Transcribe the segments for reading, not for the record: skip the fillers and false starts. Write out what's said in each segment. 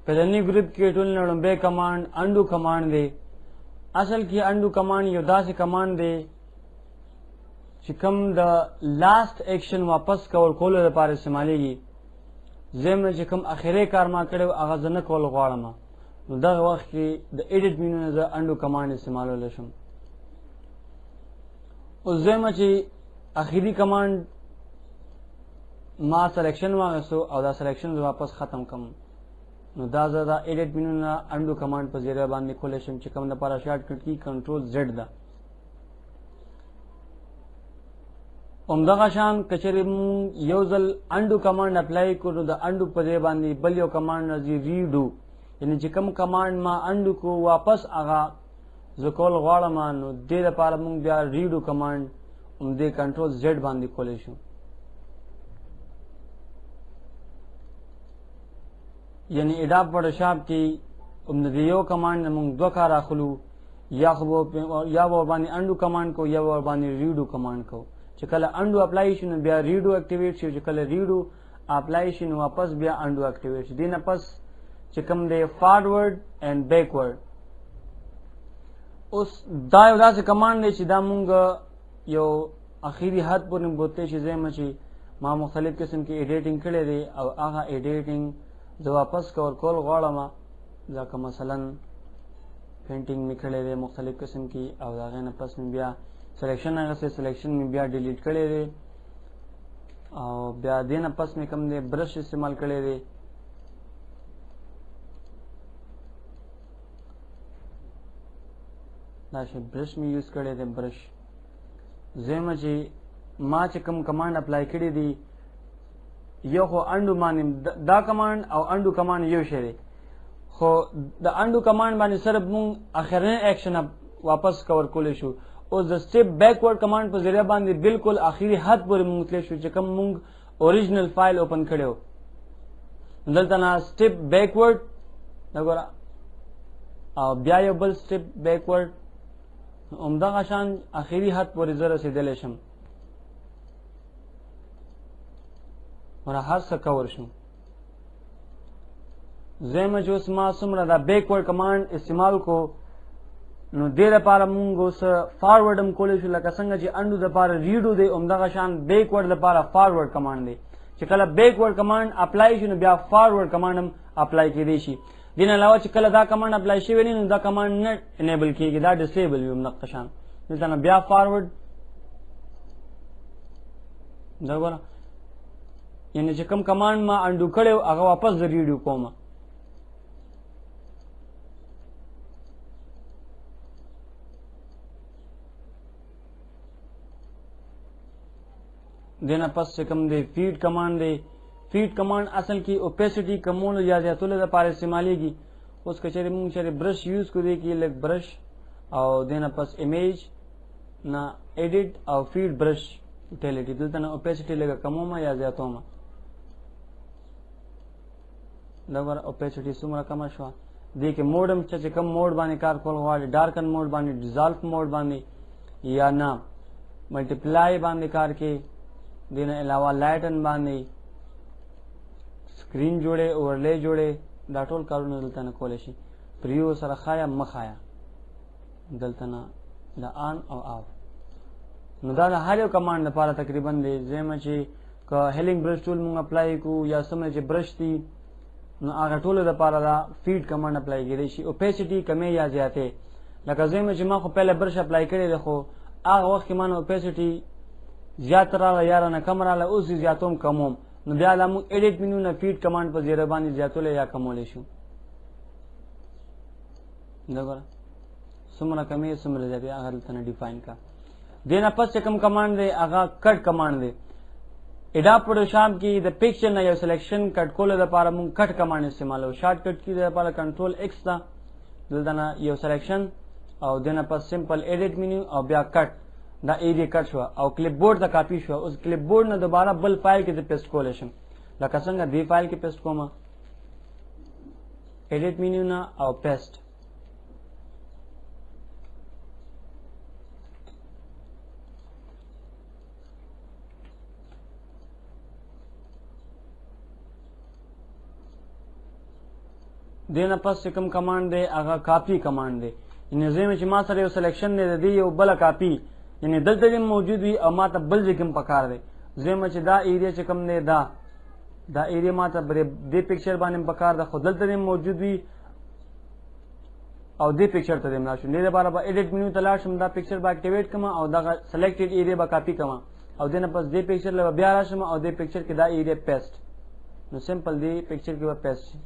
پلنی گروپ کې ټول لومبه کمانډ انډو کمانډ دی. اصل کې انډو کمانډ یو داسې کمانډ دی چې کوم د لاست ایکشن واپس کولو لپاره استعمالیږي. زموږ چې کوم اخیری کار ما کړی هغه زه نه کول غواړم، نو دغه وخت کې د ایډیټ مینو نه زه انډو کمانډ استعمالولی شم. اوس زموږ چې اخیری کمانډ ما سلیکشن واغستو او دا سلیکشن زه واپس ختم کم، نو دا زه دا ایډیټ مینو نه انډو کمانډ په ذریعه باندې کولی شم چې کوم دپاره شارټ کټ کی کنټرول زیډ ده. همدغه شان که چېرې مونږ یو ځل انډو کمانډ اپلای کړو نو د انډو په ځای باندې بل یو کمانډ راځي ریډو، یعنې چې کوم کمانډ ما انډو کو واپس هغه زه کول غواړم، نو دې لپاره مونږ بیا ریډو کمانډ همدې کنټرول زیډ باندې کولی شو. یعنی اډاپ فوټوشاپ کې د یو کمانډ نه مونږ دوه کار اخلو، یا خو یا به ورباندې انډو کمانډ کو یا به ورباندې ریډو کمانډ کو. چې کله انډو اپلای شي نو بیا ریډو اکټیویټ شي، چې کله ریډو اپلای شي نو واپس بیا انډو اکټیویټ شي. دې نه پس چې کوم دی فارورډ اینڈ بیکورډ. اوس دا یو داسې کمانډ دی چې دا مونږ یو اخیری حد پورې بوتلی شي. زما چې ما مختلف قسم کې ایډیټینګ کړی دی او هغه ایډیټینګ زه واپس کول غواړم، ځکه مثلا پینټینګ مې کړی دی مختلف قسم کې او د هغې نه پس مې بیا سلیکشن اخیستی، سلیکشن مې بیا ډیلیټ کړی دی او بیا دې نه پس مې کوم دی برش استعمال کړی دی. دا شی برش مې یوز کړی دی برش. زما چې ما چې کوم کمانډ اپلای کړی دی یو خو انډو باندې دا کمانډ او انډو کمانډ یو شی دی، خو د انډو کمانډ باندې صرف مونږ اخرنی ایکشن واپس کور کولی شو. اوس د سټیپ بیکورډ کمانډ په ذریعه باندې بالکل اخیری حد پورې مونږ تللی شو چې کوم مونږ اوریجنل فایل اوپن کړی و. دلته نه سټیپ بیکورډ وګوره او بیا یو بل سټیپ بیکورډ، همدغه شان اخیری حد پورې زه رسېدلی شم. هر څه کور شو. زما چې اوس ما څومره دا بیکورډ کمانډ استعمال کو نو دې لپاره مونږ اوس فارورډ هم کولی شو، لکه څنګه چې انډو دپاره ریډو دی همدغه شان بیکورډ لپاره فارورډ کمانډ دی. چې کله بیکورډ کمانډ اپلای شي نو بیا فارورډ کمانډ هم اپلای کېدی شي. دې نه علاوه چې کله دا کمانډ اپلای شوی نه نو دا کمانډ نه انیبل کېږي، دا ډسیبل وي همدغه شان. دلته نه بیا فارورډ دا ګوره، یعنی چې کوم کمانډ ما انډو کړی و هغه واپس زه ریډو کوم. دې نه پس چې کوم دی فیډ کمانډ دی. فیډ کمانډ اصل کې اوپیسټي کمولو یا زیاتولو لپاره استعمالیږي. اوس که چېرې مونږ چېرې برش یوز کړو دی کې لږ برش او دې نه پس امیج نه ایډیټ او فیډ برش یوټیلیټي. دلته نه اوپیسټي لږه کموم یا زیاتوم. دا ګوره اوپیسټي څومره کمه شوه. دې کې موډ هم چې کوم موډ باندې کار کول غواړي، ډارکن موډ باندې، ډیزالف موډ باندې یا نه ملټیپلای باندې کار کې. دې نه علاوه لایټن باندې سکرین جوړې اورلی جوړې دا ټول کارونه دلته نه کولی شي. پریو سره خایا مخایا دلته نه د آن او آف. نو دا د هر یو کمانډ لپاره تقریبا دی. زما چې که هیلینګ برش ټول مونږ اپلای کړو یا څومره چې برش دي نو هغه ټولو لپاره دا فیډ کمانډ اپلای کېدی شي. اوپیسټي کمې یا زیاتې، لکه زما چې ما خو پهله برش اپلای کړی دی خو هغه وخت کې ما نه اوپیسټي زیات راغله یا رانه کم راغله، اوس یې زیاتوم کموم. نو بیا دا مونږ ایډیټ مینو نه فیډ کمانډ په ذریعه باندې زیاتولی یا کمولی شو. دا ګوره څومره کمې څومره زیاتې هغه دلته نه ډیفاین کا. دې نه پس چې کوم کمانډ دی هغه کټ کمانډ دی. اډاپ فوټوشاپ کې د پکچر نه یو سلیکشن کټ کولو لپاره مونږ کټ کمانډ استعمالوو. شارټ کټ کې لپاره کنټرول ایکس ده، دلته نه یو سلیکشن او دې نه پس سمپل ایډیټ مینیو او بیا کټ. دا ایریا کټ شو او کلپ بورډ ته کاپی شو. اوس کلپ بورډ نه دوباره بل فایل کې زه پیسټ کولی شم، لکه څنګه دې فایل کې پیسټ کوم، ایډیټ مینیو نه او پیسټ. دینه پس چې کوم کمانډ دی هغه کاپی کمانډ دی، یعنې زه چې ما سره یو سلیکشن دی د دې یو بله کاپي، یعنې دلته دې موجود وي او ما ته بل ځای کې هم پکار دی. زه چې دا ایریا چې کوم دی دا ایریا ما ته دې پکچر باندې پکار ده، خو دلته دې موجود وي او دې پکچر ته دې ملا شم. دې لپاره به ایډیټ منیو ته لاړ شم، دا پکچر به اکټیویټ کړم او دغه سلیکټډ ایریا به کاپي کړم او دې نه پس دې پکچر له بیا راشم او دې پکچر کې دا ایریا پیسټ، نو سمپل دې پکچر کې به پیسټ شي.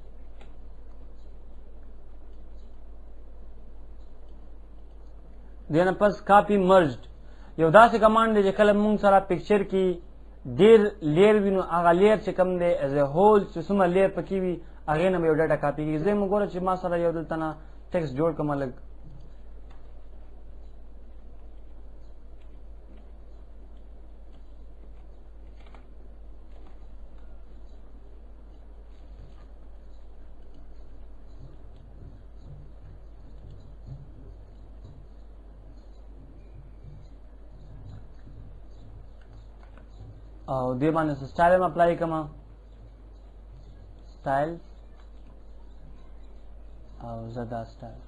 دې نه پس کاپي مرجډ یو داسې کمانډ دی چې کله مونږ سره پکچر کې ډېر لیر وي نو هغه لیر چې کوم دی ایز ا هول چې څومره لیر پکې وي هغې نه به یو ډاټا کاپي کېږي. زه مو ګوره چې ما سره یو دلته نه ټیکسټ جوړ کړم لږ، او دې باندې سټایل هم اپلای کړم، سټایل او زدا سټایل.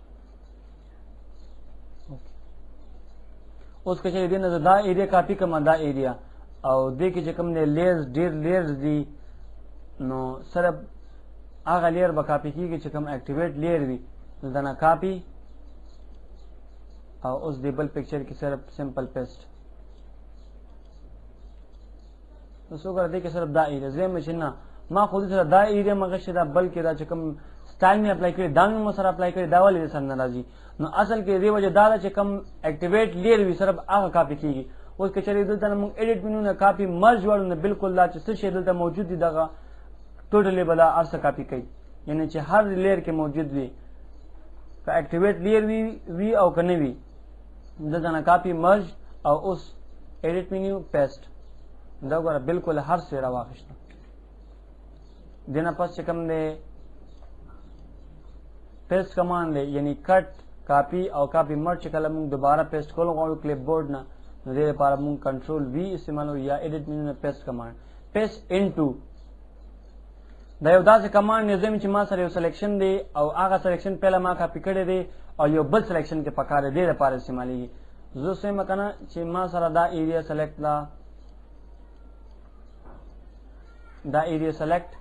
اوس که چې دې نه دا ایریا کاپی کړم دا ایریا او دې کې چې کوم دی لیرز ډېر لیرز دي نو صرف هغه لیر به کاپی کېږي چې کوم اکټیویټ لیر وي، نو دا نه کاپی او اوس دې بل پکچر کې صرف سمپل پیسټ. سو کر دې کې صرف دا ایریا زم چې نه ما خو دې سره دا ایریا مغه دا بلکې دا چې کوم سټایل می اپلای کړی دا مې سره اپلای کړی دا ولې سره ناراضي. نو اصل کې دې وجه دا چې کوم اکټیویټ لیر وي صرف هغه کاپی کیږي. اوس که چېرې دلته موږ ایډیټ منو نه کاپی مرج وړو نه بالکل دا چې څه شی دلته موجود دي دغه ټوټلی به دا هر څه کاپی کوي، یعنی چې هر لیر کې موجود وي که اکټیویټ لیر وي او که نه وي دلته نه کاپی مرج او اوس ایډیټ منو پیسټ دا وګوره بالکل هر څه راواخیسته. دې نه پس چې کوم دی پیسټ کمانډ دی یعنی کټ کاپی او کاپی مرج چې کله موږ دوباره پیسټ کول غواړو کلپ بورډ نه نو دې لپاره موږ کنټرول وی استعمالو یا ایډیټ منو نه پیسټ کمانډ. پیسټ انټو دا یو داسې کمانډ دی زموږ چې ما سره یو سلیکشن دی او هغه سلیکشن پهله ما کاپی کړی دی او یو بل سلیکشن کې پکار دی دې لپاره استعمالیږي. زه سم کنه چې ما سره دا ایریا سلیکټ دا ایریا سلیکټ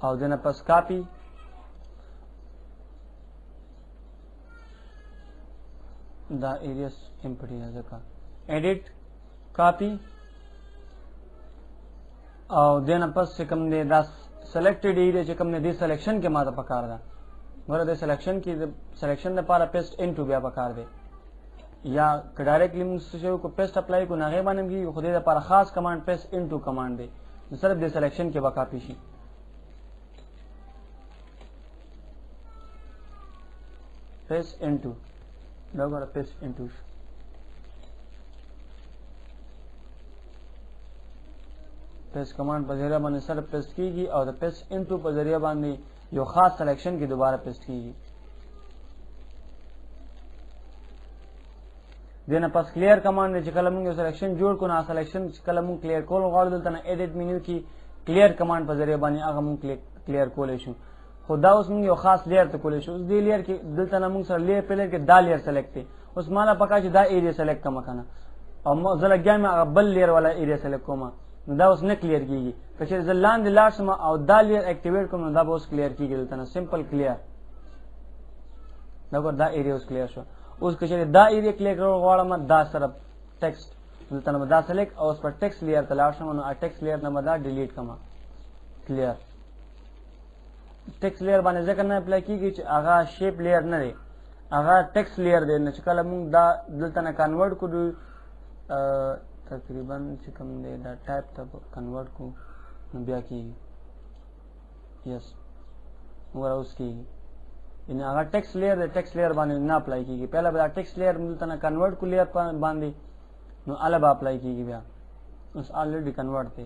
او دنه پس کاپی دا ایریا امپټی ځکه ایډیټ کاپی او دنه پس چې کوم دی دا سلیکټډ ایریا چې کوم دی سلیکشن کې ماته پکار ده ګوره د سلیکشن کې د سلیکشن لپاره پیسټ انټو بیا پکار دی یا که ډایرکټلی موږ څه شی کو پیسټ اپلای کو هغې باندې کېږي خو دې لپاره خاص کمانډ پیسټ انټو کمانډ دی نو صرف د سلیکشن کې به کاپی شي. پیسټ انټو دا وګوره پیسټ انټو پیسټ کمانډ په ذریعه باندې صرف پیسټ کېږي او د پیسټ انټو په ذریعه باندې یو خاص سلیکشن کې دوباره پیسټ کېږي. دینه پس کلیر کمانډ دی چې کله موږ یو سلیکشن جوړ کړو نو سلیکشن چې کله موږ کلیر کول غواړو دلته نه ایډیټ منیو کې کلیر کمانډ په ذریعه باندې هغه موږ کلیر کولی شو. خو دا اوس موږ یو خاص لیر ته کولی شو. اوس دې لیر کې دلته نه موږ سره لیر په لیر کې دا لیر سلیکټ دی. اوس مالا پکار چې دا ایریا سلیکټ کړم کنه او زه لګیا مې هغه بل لیر والا ایریا سلیکټ کوم نو دا اوس نه کلیر کېږي. که چېرې زه لاندې لاړ شم او دا لیر اکټیویټ کړم نو دا به اوس کلیر کېږي دلته نه سمپل کلیر دا ګوره دا ایریا اوس کلیر شو. اوس که چېرې دا ایریا کلیر کول غواړم دا صرف ټیکسټ دلته نه به دا سلیکټ او اوس په ټیکسټ لیر ته لاړ شم نو ټیکسټ لیر نه به دا ډیلیټ کړم کلیر. ټیکسټ لیر باندې ځکه نه اپلای کېږي چې هغه شیپ لیر نه دی هغه ټیکسټ لیر دی نو چې کله موږ دا دلته نه کنورټ کړو تقریبا چې کوم دی دا ټایپ ته کنورټ کړو نو بیا کېږي یس وګوره اوس کېږي یعنې هغه ټیکسټ لیر دی ټیکسټ لیر باندې نه اپلای کېږي. پهله به دا ټیکسټ لیر دلته نه کنورټ کړو لیر باندې نو هله به اپلای کېږي بیا اوس آلریډي کنورټ دی